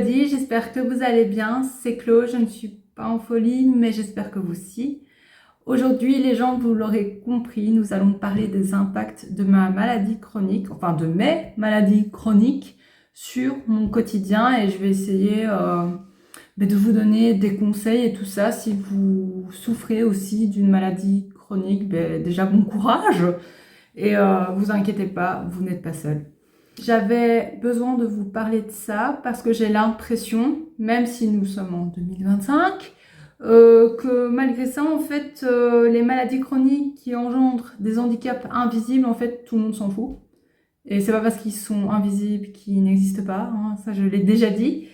J'espère que vous allez bien, c'est Chloé, je ne suis pas en folie, mais j'espère que vous aussi. Aujourd'hui, les gens, vous l'aurez compris, nous allons parler des impacts de ma maladie chronique, enfin de mes maladies chroniques sur mon quotidien et je vais essayer de vous donner des conseils et tout ça. Si vous souffrez aussi d'une maladie chronique, déjà bon courage et vous inquiétez pas, vous n'êtes pas seul. J'avais besoin de vous parler de ça parce que j'ai l'impression, même si nous sommes en 2025, que malgré ça, en fait, les maladies chroniques qui engendrent des handicaps invisibles, en fait, tout le monde s'en fout. Et c'est pas parce qu'ils sont invisibles qu'ils n'existent pas, hein, ça je l'ai déjà dit.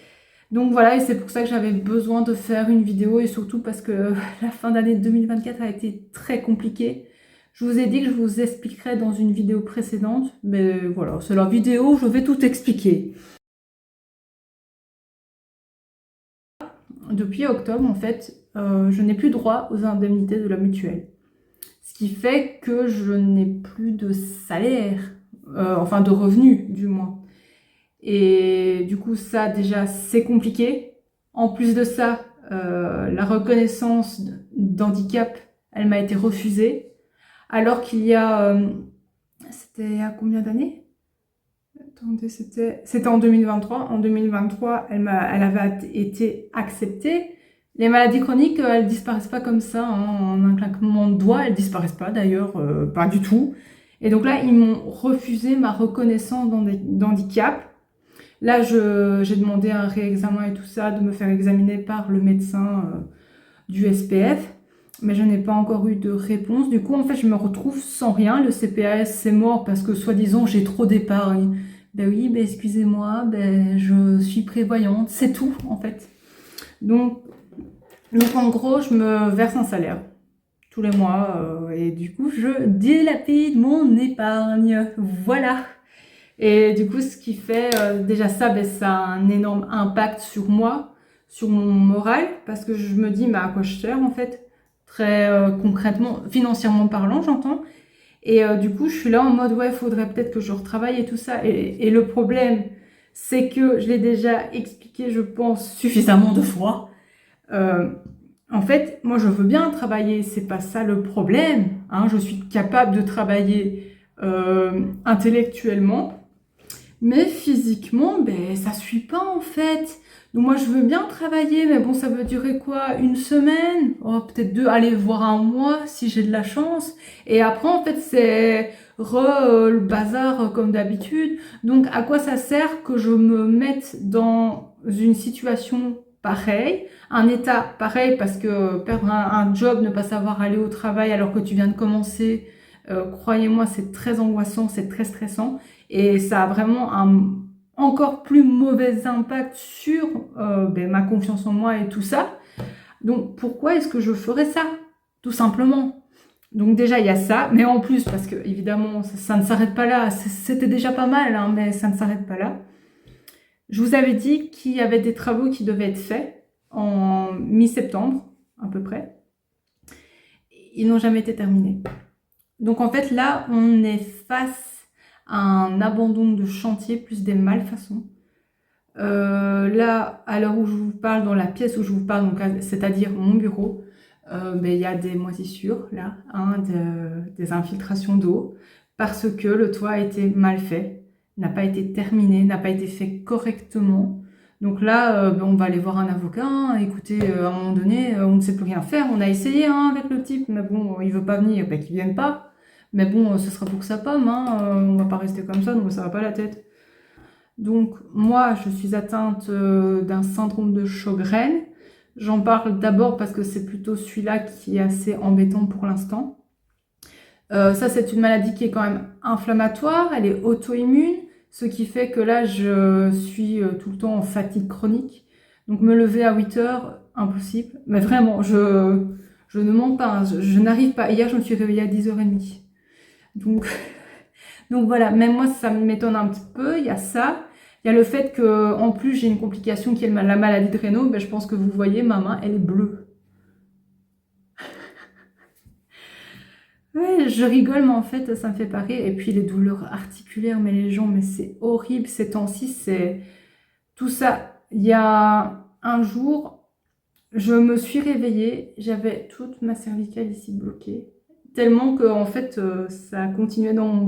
Donc voilà, et c'est pour ça que j'avais besoin de faire une vidéo et surtout parce que la fin d'année 2024 a été très compliquée. Je vous ai dit que je vous expliquerai dans une vidéo précédente, mais voilà, c'est la vidéo où je vais tout expliquer. Depuis octobre, en fait, je n'ai plus droit aux indemnités de la mutuelle. Ce qui fait que je n'ai plus de salaire, enfin de revenus du moins. Et du coup, ça déjà, c'est compliqué. En plus de ça, la reconnaissance d'handicap, elle m'a été refusée. Alors qu'il y a... c'était il y a combien d'années? Attendez, c'était en 2023. En 2023, elle avait été acceptée. Les maladies chroniques, elles disparaissent pas comme ça, hein, en un claquement de doigts. Elles disparaissent pas d'ailleurs, pas du tout. Et donc là, ils m'ont refusé ma reconnaissance d'handicap. Là, j'ai demandé un réexamen et tout ça, de me faire examiner par le médecin du SPF, mais je n'ai pas encore eu de réponse. Du coup, en fait, je me retrouve sans rien. Le CPAS, c'est mort parce que, soi-disant, j'ai trop d'épargne. Ben oui, ben excusez-moi, ben je suis prévoyante, c'est tout, en fait. Donc, en gros, je me verse un salaire tous les mois et du coup, je dilapide mon épargne. Voilà. Et du coup, ce qui fait déjà ça, ça a un énorme impact sur moi, sur mon moral, parce que je me dis, mais à quoi je sers en fait, très concrètement, financièrement parlant, j'entends. Et du coup, je suis là en mode, ouais, faudrait peut-être que je retravaille et tout ça. Et le problème, c'est que je l'ai déjà expliqué, je pense, suffisamment de fois. En fait, moi, je veux bien travailler, c'est pas ça le problème. Hein, je suis capable de travailler intellectuellement. Mais physiquement, ça suit pas en fait. Donc moi je veux bien travailler, mais bon ça veut durer quoi? Une semaine? Oh, peut-être deux, aller voir un mois si j'ai de la chance. Et après en fait c'est le bazar comme d'habitude. Donc à quoi ça sert que je me mette dans une situation pareille, un état pareil, parce que perdre un job, ne pas savoir aller au travail alors que tu viens de commencer, croyez-moi c'est très angoissant, c'est très stressant. Et ça a vraiment un encore plus mauvais impact sur ma confiance en moi et tout ça. Donc pourquoi est-ce que je ferais ça? Tout simplement. Donc déjà il y a ça, mais en plus, parce que évidemment ça ne s'arrête pas là, c'était déjà pas mal, hein, mais ça ne s'arrête pas là. Je vous avais dit qu'il y avait des travaux qui devaient être faits en mi-septembre, à peu près. Ils n'ont jamais été terminés. Donc en fait là, on est face un abandon de chantier plus des malfaçons. Là, à l'heure où je vous parle, dans la pièce où je vous parle, c'est-à-dire mon bureau, il y a des moisissures, là, hein, des infiltrations d'eau, parce que le toit a été mal fait, n'a pas été terminé, n'a pas été fait correctement. Donc là, on va aller voir un avocat. Hein. Écoutez, à un moment donné, on ne sait plus rien faire. On a essayé hein, avec le type, mais bon, il veut pas venir, qu'il vienne pas. Mais bon, ce sera pour sa pomme, hein. On va pas rester comme ça, donc ça va pas la tête. Donc moi, je suis atteinte d'un syndrome de Sjögren. J'en parle d'abord parce que c'est plutôt celui-là qui est assez embêtant pour l'instant. Ça, c'est une maladie qui est quand même inflammatoire, elle est auto-immune, ce qui fait que là, je suis tout le temps en fatigue chronique. Donc me lever à 8 heures, impossible. Mais vraiment, je ne mens pas, hein. Je n'arrive pas. Hier, je me suis réveillée à 10h30. Donc, donc voilà, même moi, ça m'étonne un petit peu. Il y a ça. Il y a le fait que, en plus, j'ai une complication qui est la maladie de Raynaud. Je pense que vous voyez, ma main, elle est bleue. Ouais, je rigole, mais en fait, ça me fait pas rire. Et puis, les douleurs articulaires, mais les gens, mais c'est horrible ces temps-ci. C'est tout ça il y a un jour, je me suis réveillée, j'avais toute ma cervicale ici bloquée, tellement que en fait, ça continuait dans mon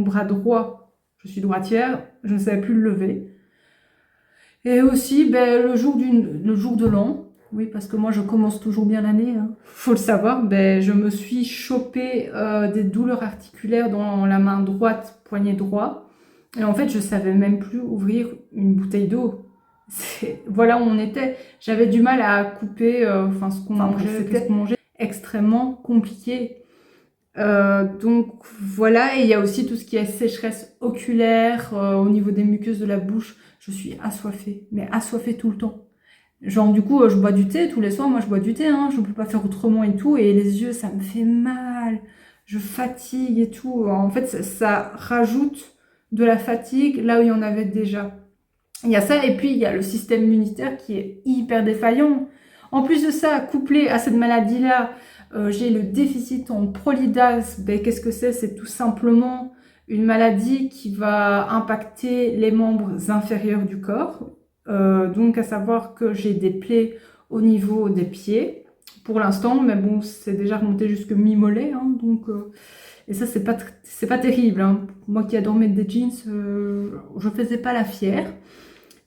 bras droit. Je suis droitière, je ne savais plus le lever. Et aussi, ben, le jour de l'an, oui, parce que moi je commence toujours bien l'année, hein, faut le savoir, ben, je me suis chopé des douleurs articulaires dans la main droite, poignet droit. Et en fait, je savais même plus ouvrir une bouteille d'eau. Voilà où on était. J'avais du mal à couper enfin, ce qu'on mangeait, c'était extrêmement compliqué. Donc voilà, et il y a aussi tout ce qui est sécheresse oculaire au niveau des muqueuses de la bouche. Je suis assoiffée, mais assoiffée tout le temps. Genre du coup, je bois du thé tous les soirs, moi je bois du thé, hein, je peux pas faire autrement et tout, et les yeux ça me fait mal, je fatigue et tout. En fait, ça rajoute de la fatigue là où il y en avait déjà. Il y a ça, et puis il y a le système immunitaire qui est hyper défaillant. En plus de ça, couplé à cette maladie-là, j'ai le déficit en prolidase. Ben, qu'est-ce que c'est? C'est tout simplement une maladie qui va impacter les membres inférieurs du corps. Donc à savoir que j'ai des plaies au niveau des pieds pour l'instant, mais bon, c'est déjà remonté jusque mi-mollet, hein, donc et ça c'est pas terrible, hein. Moi qui adore mettre des jeans, je faisais pas la fière.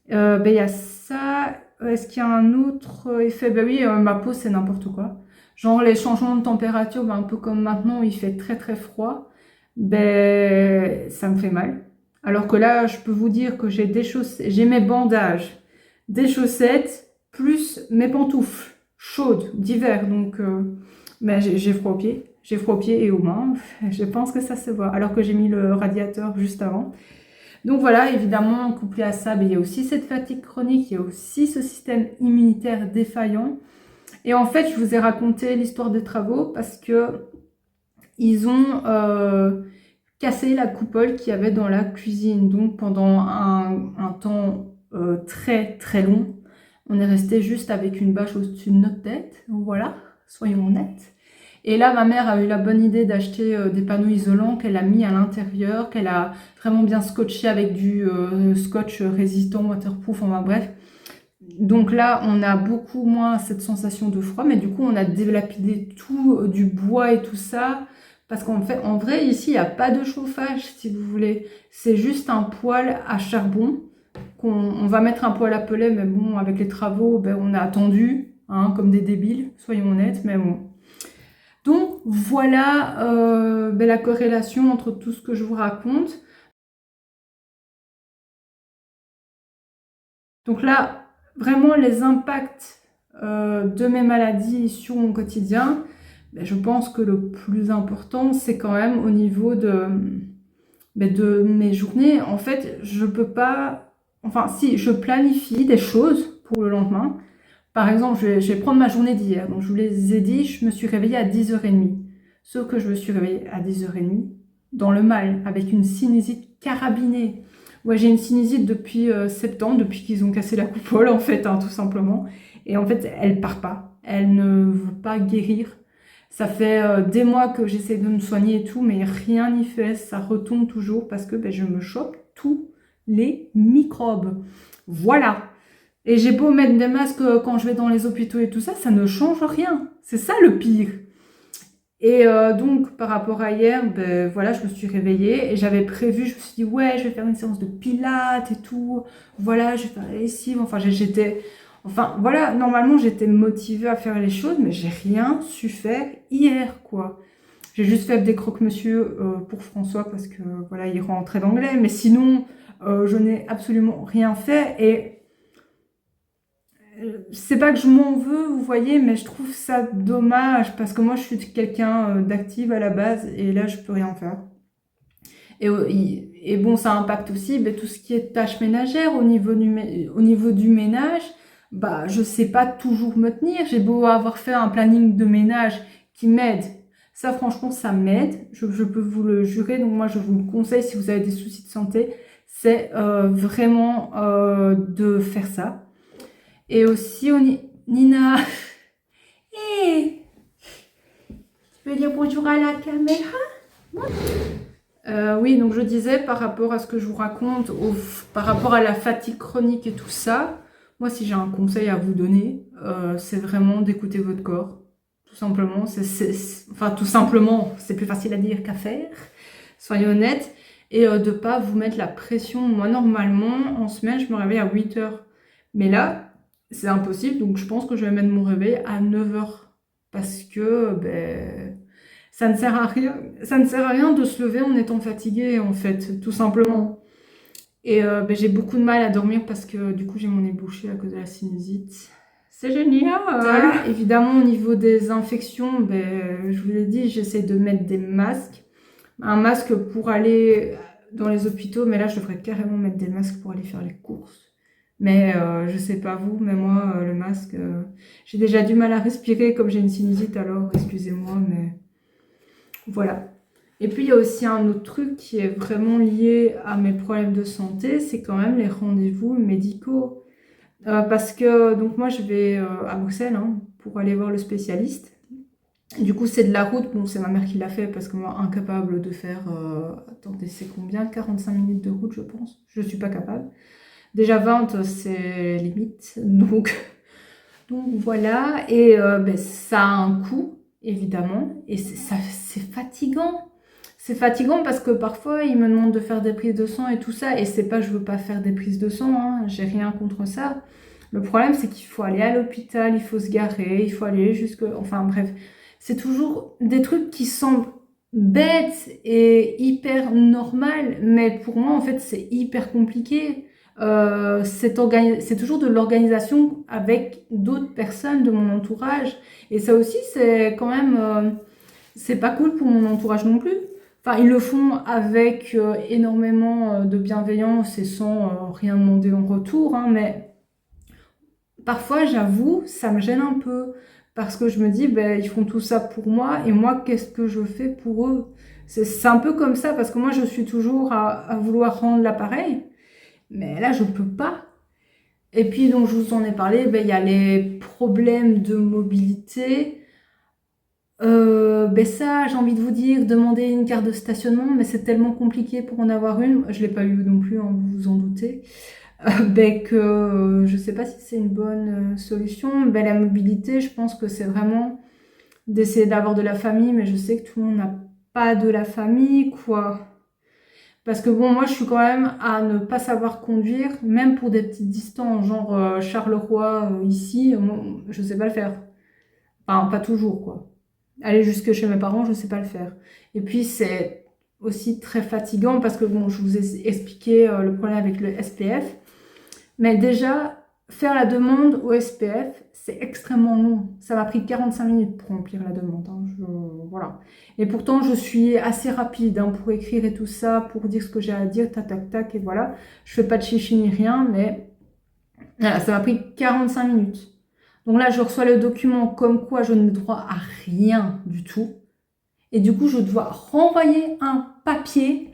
Ben il y a ça. Est-ce qu'il y a un autre effet? Ben oui, ma peau c'est n'importe quoi. Genre les changements de température, ben, un peu comme maintenant, il fait très très froid, ben ça me fait mal. Alors que là, je peux vous dire que j'ai des chaussettes, j'ai mes bandages, des chaussettes, plus mes pantoufles chaudes d'hiver. Donc, ben, j'ai froid aux pieds. J'ai froid aux pieds et aux mains. Je pense que ça se voit. Alors que j'ai mis le radiateur juste avant. Donc voilà, évidemment, couplé à ça, ben, il y a aussi cette fatigue chronique, il y a aussi ce système immunitaire défaillant. Et en fait, je vous ai raconté l'histoire des travaux parce que ils ont cassé la coupole qu'il y avait dans la cuisine. Donc pendant un temps très très long, on est resté juste avec une bâche au-dessus de notre tête. Voilà, soyons honnêtes. Et là, ma mère a eu la bonne idée d'acheter des panneaux isolants qu'elle a mis à l'intérieur, qu'elle a vraiment bien scotché avec du scotch résistant, waterproof, enfin bref. Donc là, on a beaucoup moins cette sensation de froid, mais du coup, on a délapidé tout du bois et tout ça. Parce qu'en fait, en vrai, ici, il n'y a pas de chauffage, si vous voulez. C'est juste un poêle à charbon. On va mettre un poêle à pellet, mais bon, avec les travaux, ben, on a attendu, hein, comme des débiles, soyons honnêtes, mais bon. Donc voilà ben, la corrélation entre tout ce que je vous raconte. Donc là, vraiment les impacts de mes maladies sur mon quotidien, ben, je pense que le plus important, c'est quand même au niveau de mes journées. En fait, je peux pas... Enfin, si, je planifie des choses pour le lendemain. Par exemple, je vais prendre ma journée d'hier. Donc, je vous les ai dit, je me suis réveillée à 10h30. Sauf que je me suis réveillée à 10h30 dans le mal, avec une sinusite carabinée. Ouais, j'ai une sinusite depuis septembre, depuis qu'ils ont cassé la coupole, en fait, hein, tout simplement. Et en fait, elle part pas. Elle ne veut pas guérir. Ça fait des mois que j'essaie de me soigner et tout, mais rien n'y fait. Ça retombe toujours parce que ben, je me chope tous les microbes. Voilà. Et j'ai beau mettre des masques quand je vais dans les hôpitaux et tout ça, ça ne change rien. C'est ça le pire. Et donc, par rapport à hier, ben, voilà, je me suis réveillée et j'avais prévu, je me suis dit, ouais, je vais faire une séance de pilates et tout. Voilà, je vais faire la lessive. Enfin, voilà, normalement, j'étais motivée à faire les choses, mais j'ai rien su faire hier, quoi. J'ai juste fait des croque-monsieur pour François parce que, voilà, il rentrait d'anglais. Mais sinon, je n'ai absolument rien fait et... C'est pas que je m'en veux, vous voyez, mais je trouve ça dommage parce que moi je suis quelqu'un d'active à la base et là je peux rien faire. Et bon, ça impacte aussi tout ce qui est tâches ménagères au niveau du ménage. Bah, je sais pas toujours me tenir. J'ai beau avoir fait un planning de ménage qui m'aide. Ça, franchement, ça m'aide. Je peux vous le jurer. Donc moi, je vous le conseille si vous avez des soucis de santé. C'est vraiment de faire ça. Et aussi, Nina, hey, tu peux dire bonjour à la caméra? Oui, donc je disais par rapport à ce que je vous raconte, par rapport à la fatigue chronique et tout ça, Moi, si j'ai un conseil à vous donner, c'est vraiment d'écouter votre corps. Tout simplement. Enfin, tout simplement, c'est plus facile à dire qu'à faire. Soyez honnête. Et de pas vous mettre la pression. Moi, normalement, en semaine, je me réveille à 8 heures. Mais là, c'est impossible. Donc, je pense que je vais mettre mon réveil à 9 heures. Parce que, ben, ça ne sert à rien. Ça ne sert à rien de se lever en étant fatigué, en fait. Tout simplement. Et ben, j'ai beaucoup de mal à dormir parce que du coup j'ai mon nez bouché à cause de la sinusite. C'est génial! Évidemment au niveau des infections, ben, je vous l'ai dit, j'essaie de mettre des masques. Un masque pour aller dans les hôpitaux, mais là je devrais carrément mettre des masques pour aller faire les courses. Mais je sais pas vous, mais moi le masque, j'ai déjà du mal à respirer comme j'ai une sinusite, alors excusez-moi, mais voilà. Et puis, il y a aussi un autre truc qui est vraiment lié à mes problèmes de santé, c'est quand même les rendez-vous médicaux. Parce que, donc moi, je vais à Bruxelles hein, pour aller voir le spécialiste. Du coup, c'est de la route. Bon, c'est ma mère qui l'a fait parce que moi, incapable de faire... attendez, c'est combien? 45 minutes de route, je pense. Je suis pas capable. Déjà 20, c'est limite. Donc voilà. Et ben, ça a un coût, évidemment. Et c'est fatigant. C'est fatigant parce que parfois ils me demandent de faire des prises de sang et tout ça, et c'est pas que je veux pas faire des prises de sang, hein, j'ai rien contre ça. Le problème c'est qu'il faut aller à l'hôpital, il faut se garer, il faut aller jusque... Enfin bref, c'est toujours des trucs qui semblent bêtes et hyper normal, mais pour moi en fait c'est hyper compliqué. C'est toujours de l'organisation avec d'autres personnes de mon entourage, et ça aussi c'est quand même... c'est pas cool pour mon entourage non plus. Enfin, ils le font avec énormément de bienveillance et sans rien demander en retour, hein, mais parfois, j'avoue, ça me gêne un peu parce que je me dis, ben, ils font tout ça pour moi et moi, qu'est-ce que je fais pour eux? C'est un peu comme ça parce que moi, je suis toujours à vouloir rendre l'appareil, mais là, je peux pas. Et puis, donc, je vous en ai parlé, ben, il y a les problèmes de mobilité. Ben ça, j'ai envie de vous dire, demander une carte de stationnement, mais c'est tellement compliqué pour en avoir une. Je l'ai pas eu non plus, hein, vous vous en doutez. Ben que je sais pas si c'est une bonne solution. Ben la mobilité, je pense que c'est vraiment d'essayer d'avoir de la famille, mais je sais que tout le monde n'a pas de la famille, quoi. Parce que bon, moi, je suis quand même à ne pas savoir conduire, même pour des petites distances, genre Charleroi, ici, moi, je sais pas le faire. Enfin, pas toujours, quoi. Aller jusque chez mes parents, je ne sais pas le faire. Et puis, c'est aussi très fatigant parce que, bon, je vous ai expliqué le problème avec le SPF. Mais déjà, faire la demande au SPF, c'est extrêmement long. Ça m'a pris 45 minutes pour remplir la demande. Hein. Voilà. Et pourtant, je suis assez rapide hein, pour écrire et tout ça, pour dire ce que j'ai à dire, tac, tac, tac, et voilà. Je fais pas de chichi ni rien, mais voilà, ça m'a pris 45 minutes. Donc là, je reçois le document comme quoi je n'ai droit à rien du tout. Et du coup, je dois renvoyer un papier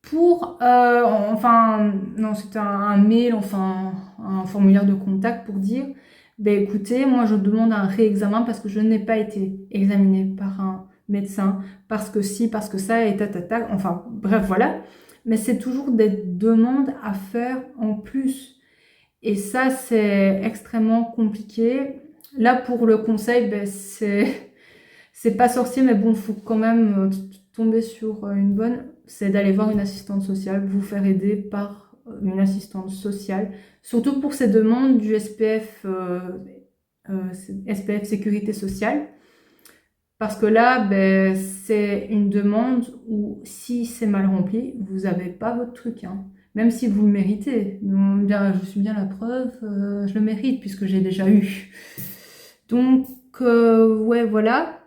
pour... enfin, non, c'était un mail, enfin, un formulaire de contact pour dire, ben écoutez, moi je demande un réexamen parce que je n'ai pas été examinée par un médecin, parce que si, parce que ça, et ta, enfin, bref, voilà. Mais c'est toujours des demandes à faire en plus. Et ça, c'est extrêmement compliqué. Là, pour le conseil, ben, c'est pas sorcier, mais bon, il faut quand même tomber sur une bonne. C'est d'aller voir une assistante sociale, vous faire aider par une assistante sociale. Surtout pour ces demandes du SPF Sécurité Sociale. Parce que là, ben, c'est une demande où si c'est mal rempli, vous n'avez pas votre truc. Hein. Même si vous le méritez. Donc, bien, je suis bien la preuve, je le mérite puisque j'ai déjà eu. Donc, ouais, voilà.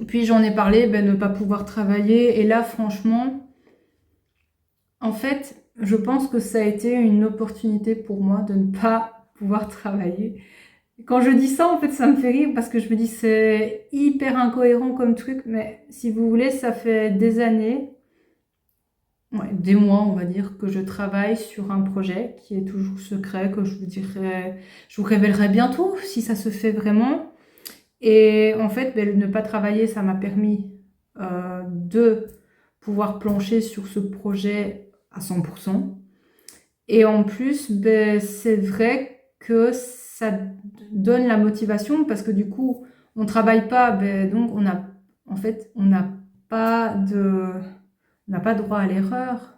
Puis j'en ai parlé, ben, ne pas pouvoir travailler. Et là, franchement, en fait, je pense que ça a été une opportunité pour moi de ne pas pouvoir travailler. Quand je dis ça, en fait, ça me fait rire parce que je me dis c'est hyper incohérent comme truc, mais si vous voulez, ça fait des années, ouais, des mois, on va dire, que je travaille sur un projet qui est toujours secret, que je vous révélerai bientôt si ça se fait vraiment. Et en fait, ben, ne pas travailler, ça m'a permis de pouvoir plancher sur ce projet à 100%. Et en plus, ben, c'est vrai que ça donne la motivation parce que du coup, on travaille pas, ben, donc en fait, on n'a pas droit à l'erreur.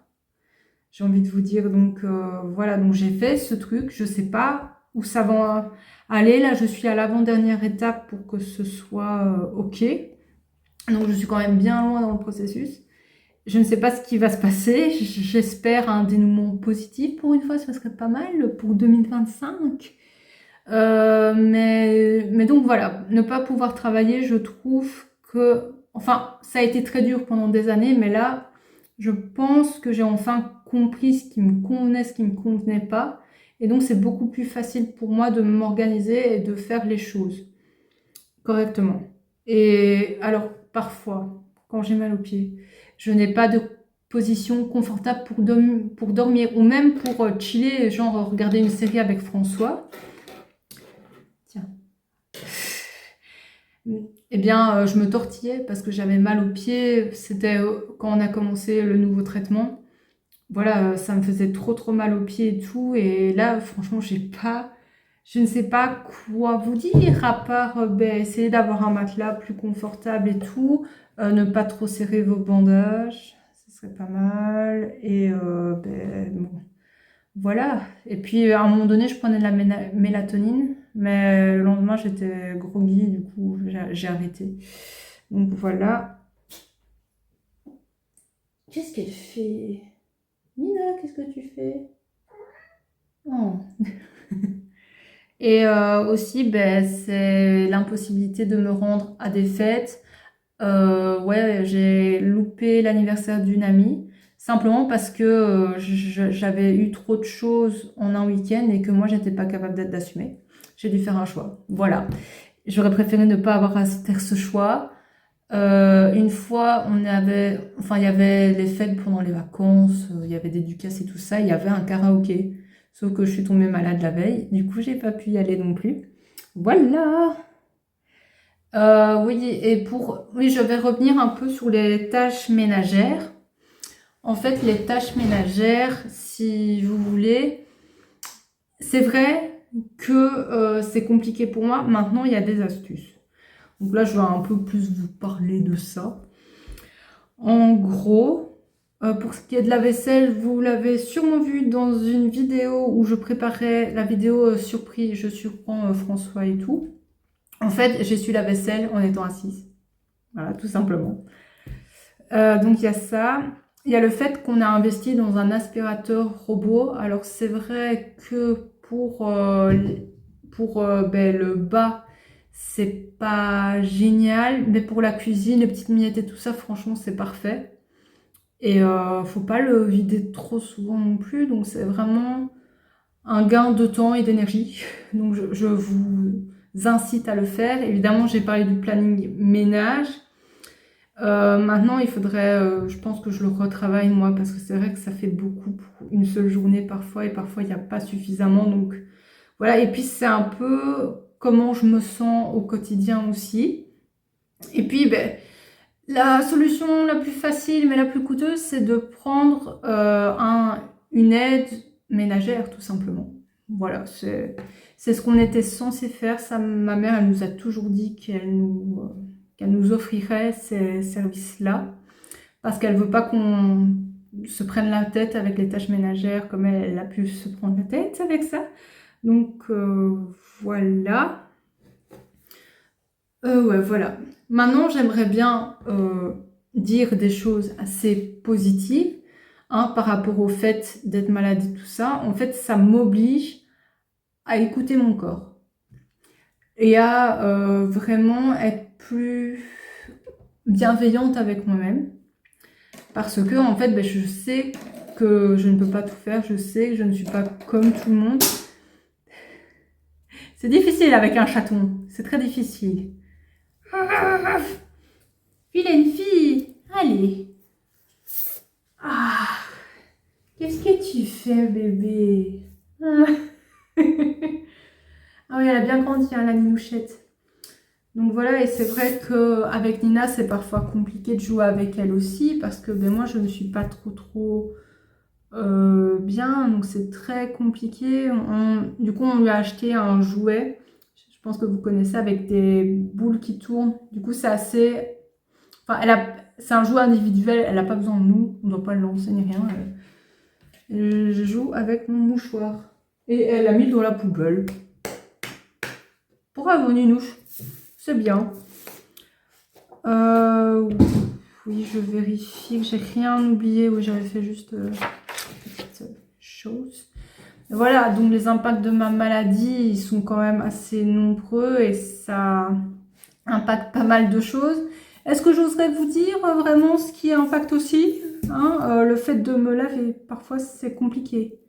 J'ai envie de vous dire, donc voilà, donc j'ai fait ce truc, je sais pas où ça va aller, là je suis à l'avant-dernière étape pour que ce soit ok, donc je suis quand même bien loin dans le processus. Je ne sais pas ce qui va se passer, j'espère un dénouement positif pour une fois, ça serait pas mal pour 2025. Mais donc voilà, ne pas pouvoir travailler, je trouve que, enfin, ça a été très dur pendant des années, mais là, je pense que j'ai enfin compris ce qui me convenait, ce qui me convenait pas. Et donc, c'est beaucoup plus facile pour moi de m'organiser et de faire les choses correctement. Et alors, parfois, quand j'ai mal aux pieds, je n'ai pas de position confortable pour dormir ou même pour chiller, genre regarder une série avec François. Tiens. Eh bien, je me tortillais parce que j'avais mal aux pieds. C'était quand on a commencé le nouveau traitement. Voilà, ça me faisait trop mal aux pieds et tout. Et là, franchement, je ne sais pas quoi vous dire à part ben, essayer d'avoir un matelas plus confortable et tout. Ne pas trop serrer vos bandages, ce serait pas mal. Et ben, bon, voilà. Et puis à un moment donné, je prenais de la mélatonine, mais le lendemain, j'étais groggy, du coup, j'ai arrêté. Donc voilà. Qu'est-ce qu'elle fait? Nina, qu'est-ce que tu fais? Oh. Et aussi, ben, c'est l'impossibilité de me rendre à des fêtes. Ouais, j'ai loupé l'anniversaire d'une amie, simplement parce que j'avais eu trop de choses en un week-end et que moi, j'étais pas capable d'assumer. J'ai dû faire un choix. Voilà. J'aurais préféré ne pas avoir à faire ce choix. Une fois, enfin, il y avait les fêtes pendant les vacances, il y avait des ducasses et tout ça, il y avait un karaoké. Sauf que je suis tombée malade la veille, du coup, j'ai pas pu y aller non plus. Voilà! Oui, oui, je vais revenir un peu sur les tâches ménagères. En fait, les tâches ménagères, si vous voulez, c'est vrai que c'est compliqué pour moi. Maintenant, il y a des astuces. Donc là, je vais un peu plus vous parler de ça. En gros, pour ce qui est de la vaisselle, vous l'avez sûrement vu dans une vidéo où je préparais la vidéo surprise, je surprends François et tout. En fait, j'essuie la vaisselle en étant assise. Voilà, tout simplement. Donc il y a ça. Il y a le fait qu'on a investi dans un aspirateur robot. Alors c'est vrai que pour ben, le bas, c'est pas génial. Mais pour la cuisine, les petites miettes et tout ça, franchement, c'est parfait. Et faut pas le vider trop souvent non plus. Donc c'est vraiment un gain de temps et d'énergie. Donc je vous incite à le faire. Évidemment, j'ai parlé du planning ménage. Maintenant, il faudrait, je pense que je le retravaille moi, parce que c'est vrai que ça fait beaucoup pour une seule journée parfois, et parfois il n'y a pas suffisamment. Donc voilà, et puis c'est un peu comment je me sens au quotidien aussi. Et puis, ben, la solution la plus facile mais la plus coûteuse, c'est de prendre une aide ménagère, tout simplement. Voilà, c'est ce qu'on était censé faire. Ça, ma mère, elle nous a toujours dit qu'elle nous offrirait ces services-là, parce qu'elle veut pas qu'on se prenne la tête avec les tâches ménagères comme elle a pu se prendre la tête avec ça. Donc voilà. Ouais, voilà. Maintenant, j'aimerais bien dire des choses assez positives hein, par rapport au fait d'être malade et tout ça. En fait, ça m'oblige à écouter mon corps et à vraiment être plus bienveillante avec moi-même. Parce que, en fait, ben, je sais que je ne peux pas tout faire. Je sais que je ne suis pas comme tout le monde. C'est difficile avec un chaton. C'est très difficile. Vilaine fille, allez. Ah, qu'est-ce que tu fais, bébé? Ah oui, elle a bien grandi, hein, la minouchette. Donc voilà, et c'est vrai qu'avec Nina, c'est parfois compliqué de jouer avec elle aussi, parce que ben, moi, je ne suis pas trop bien, donc c'est très compliqué. Du coup, on lui a acheté un jouet, je pense que vous connaissez, avec des boules qui tournent. Du coup, c'est assez... Enfin, c'est un jouet individuel, elle n'a pas besoin de nous, on ne doit pas le lancer ni rien. Je joue avec mon mouchoir. Et elle a mis dans la poubelle. Bravo, Ninouche, c'est bien. Oui, je vérifie que j'ai rien oublié. Oui, j'avais fait juste petite chose. Voilà, donc les impacts de ma maladie, ils sont quand même assez nombreux et ça impacte pas mal de choses. Est-ce que j'oserais vous dire vraiment ce qui impacte aussi, hein, le fait de me laver, parfois c'est compliqué.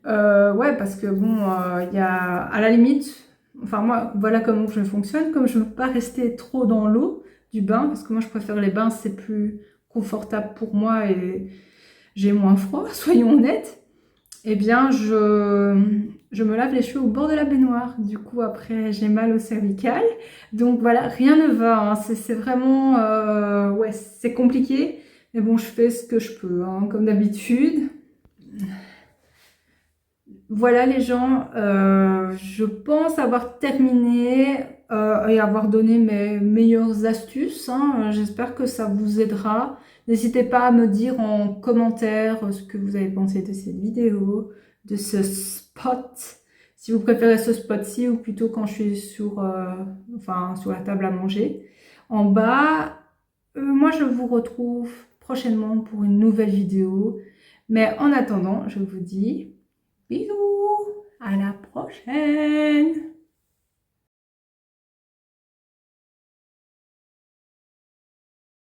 Ouais, parce que bon, il y a à la limite, enfin moi, voilà comment je fonctionne, comme je ne veux pas rester trop dans l'eau du bain, parce que moi je préfère les bains, c'est plus confortable pour moi et j'ai moins froid, soyons honnêtes. Eh bien, je me lave les cheveux au bord de la baignoire. Du coup, après, j'ai mal au cervical. Donc voilà, rien ne va, hein. C'est vraiment... ouais, c'est compliqué. Mais bon, je fais ce que je peux, hein, comme d'habitude. Voilà les gens, je pense avoir terminé et avoir donné mes meilleures astuces, hein. J'espère que ça vous aidera. N'hésitez pas à me dire en commentaire ce que vous avez pensé de cette vidéo, de ce spot. Si vous préférez ce spot-ci ou plutôt quand je suis sur, enfin, sur la table à manger. En bas, moi je vous retrouve prochainement pour une nouvelle vidéo. Mais en attendant, je vous dis... Bisous, à la prochaine!